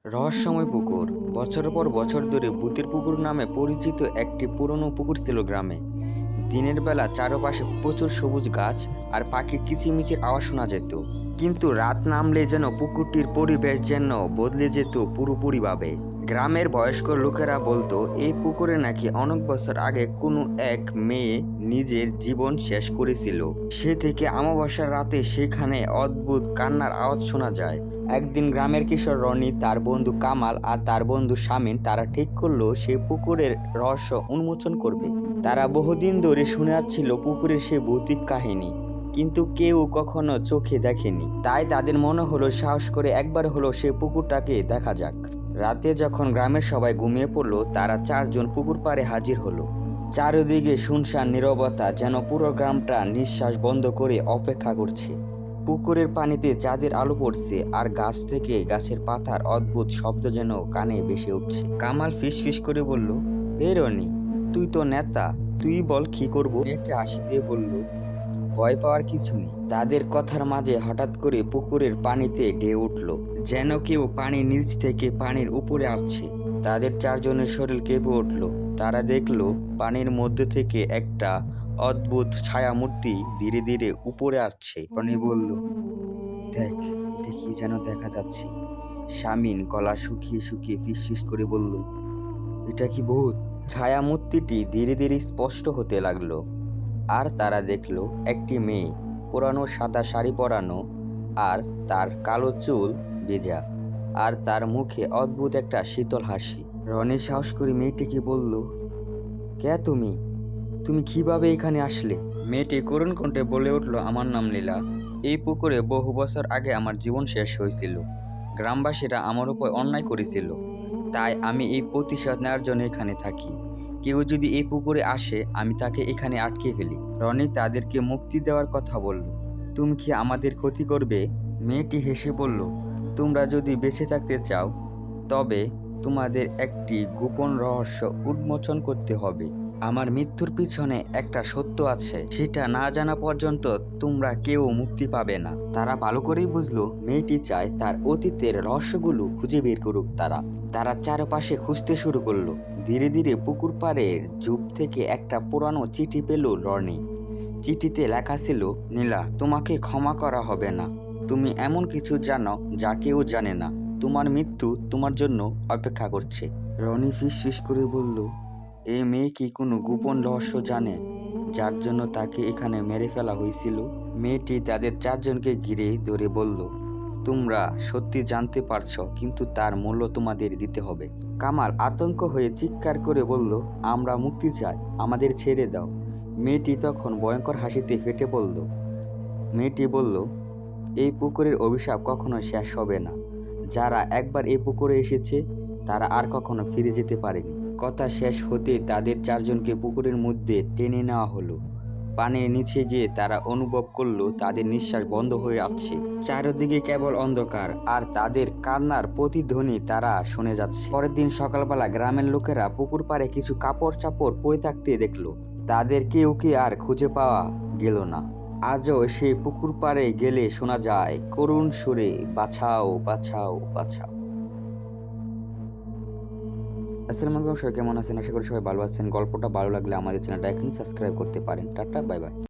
রহস্যময় পুকুর। বছরের পর বছর ধরে ভূতের পুকুর নামে পরিচিত একটি পুরনো পুকুর ছিল গ্রামে। দিনের বেলা চারপাশে প্রচুর সবুজ গাছ আর পাখির কিচিমিচির আওয়াজ শোনা যেত। কিন্তু রাত নামলে যেন পুকুরটির পরিবেশ যেন বদলে যেত পুরোপুরিভাবে। গ্রামের বয়স্ক লোকেরা বলতো এই পুকুরে নাকি অনেক বছর আগে কোনো এক মেয়ে নিজের জীবন শেষ করেছিল। সে থেকে অমাবস্যার রাতে সেখানে অদ্ভুত কান্নার আওয়াজ শোনা যায়। একদিন গ্রামের কিশোর রনি, তার বন্ধু কামাল আর তার বন্ধু শামিন তারা ঠিক করলো সেই পুকুরের রহস্য উন্মোচন করবে। তারা বহুদিন ধরে শুনে আসছিল পুকুরের সে ভৌতিক কাহিনী, কিন্তু কেউ কখনো চোখে দেখেনি। তাই তাদের মনে হলো সাহস করে একবার হলো সে পুকুরটাকে দেখা যাক। রাতে যখন গ্রামের সবাই ঘুমিয়ে পড়লো, তারা চারজন পুকুর পাড়ে হাজির হলো। চারিদিকে শুনশান নীরবতা, যেন পুরো গ্রামটা নিঃশ্বাস বন্ধ করে অপেক্ষা করছে। পুকুরের পানিতে চাঁদের আলো পড়ছে আর গাছ থেকে গাছের পাতার অদ্ভুত শব্দ যেন কানে ভেসে উঠছে। কামাল ফিস ফিস করে বলল, এ রনি, তুই তো নেতা, তুই বল কি করবো? মেয়েটা হাসি দিয়ে বলল, ভয় পাওয়ার কিছু নেই। তাদের কথার মাঝে হঠাৎ করে পুকুরের পানিতে ঢেউ উঠল, যেন কেউ পানির নিচ থেকে পানির উপরে আসছে। তাদের চারজনের শরীর কেঁপে উঠল। তারা দেখলো পানির মধ্যে থেকে একটা অদ্ভুত ছায়া মূর্তি ধীরে ধীরে উপরে আসছে। রনি বলল, দেখ, এটা কি যেন দেখা যাচ্ছে। শামিন গলা শুকিয়ে শুকিয়ে ফিসফিস করে বলল, এটা কি ভূত? ছায়া মূর্তিটি ধীরে ধীরে স্পষ্ট হতে লাগলো, আর তারা দেখলো একটি মেয়ে, পুরানো সাদা শাড়ি পরানো, আর তার কালো চুল ভেজা, আর তার মুখে অদ্ভুত একটা শীতল হাসি। রনি সাহস করে মেয়েটিকে বলল, কে তুমি? তুমি কিভাবে এখানে আসলে? মেয়েটি করুণ কণ্ঠে বলে উঠল, আমার নাম লীলা। এই পুকুরে বহু বছর আগে আমার জীবন শেষ হয়েছিল। গ্রামবাসীরা আমার উপর অন্যায় করেছিল, তাই আমি এই প্রতিশোধ নেওয়ার জন্য এখানে থাকি। কেউ যদি এই পুকুরে আসে, আমি তাকে এখানে আটকে ফেলি। রনি তাদেরকে মুক্তি দেওয়ার কথা বলল। তুমি কি আমাদের ক্ষতি করবে? মেয়েটি হেসে বলল, তোমরা যদি বেঁচে থাকতে চাও, তবে তোমাদের একটি গোপন রহস্য উন্মোচন করতে হবে। আমার মৃত্যুর পিছনে একটা সত্য আছে, সেটা না জানা পর্যন্ত তোমরা কেউ মুক্তি পাবে না। তারা ভালো করেই বুঝলো মেয়েটি চায় তার অতীতের রহস্যগুলো খুঁজে বের করুক তারা চারপাশে খুঁজতে শুরু করলো। ধীরে ধীরে পুকুর পাড়ের ঝোপ থেকে একটা পুরানো চিঠি পেল রনি। চিঠিতে লেখা ছিল, নীলা, তোমাকে ক্ষমা করা হবে না। তুমি এমন কিছু জানো যা কেউ জানে না। তোমার মৃত্যু তোমার জন্য অপেক্ষা করছে। রনি ফিস ফিস করে বলল, এই মেয়ে কি কোনো গোপন রহস্য জানে, যার জন্য তাকে এখানে মেরে ফেলা হয়েছিল? মেয়েটি তাদের চারজনকে ঘিরে ধরে বলল, তোমরা সত্যি জানতে পারছো, কিন্তু তার মূল্য তোমাদের দিতে হবে। কামাল আতঙ্ক হয়ে চিৎকার করে বলল, আমরা মুক্তি চাই, আমাদের ছেড়ে দাও। মেয়েটি তখন ভয়ঙ্কর হাসিতে ফেটে বলল, মেয়েটি বলল, এই পুকুরের অভিশাপ কখনো শেষ হবে না। যারা একবার এই পুকুরে এসেছে, তারা আর কখনো ফিরে যেতে পারেনি। কথা শেষ হতে তাদের চারজনকে পুকুরের মধ্যে টেনে নেওয়া হলো। পানির নিচে গিয়ে তারা অনুভব করলো তাদের নিঃশ্বাস বন্ধ হয়ে আসছে। চারিদিকে কেবল অন্ধকার, আর তাদের কান্নার প্রতিধ্বনি তারা শুনে যাচ্ছে। পরের দিন সকালবেলা গ্রামের লোকেরা পুকুর পাড়ে কিছু কাপড় চাপড় পরে থাকতে দেখলো। তাদের কেউ কি আর খুঁজে পাওয়া গেল না। আজও সেই পুকুর পাড়ে গেলে শোনা যায় করুণ সুরে, বাঁচাও বাঁচাও বাঁচাও। আসসালামু আলাইকুম, সবাই কেমন আছেন? আশা করি সবাই ভালো আছেন। গল্পটা ভালো লাগলে আমাদের চ্যানেলটা এখনই সাবস্ক্রাইব করতে পারেন। Tata, bye bye.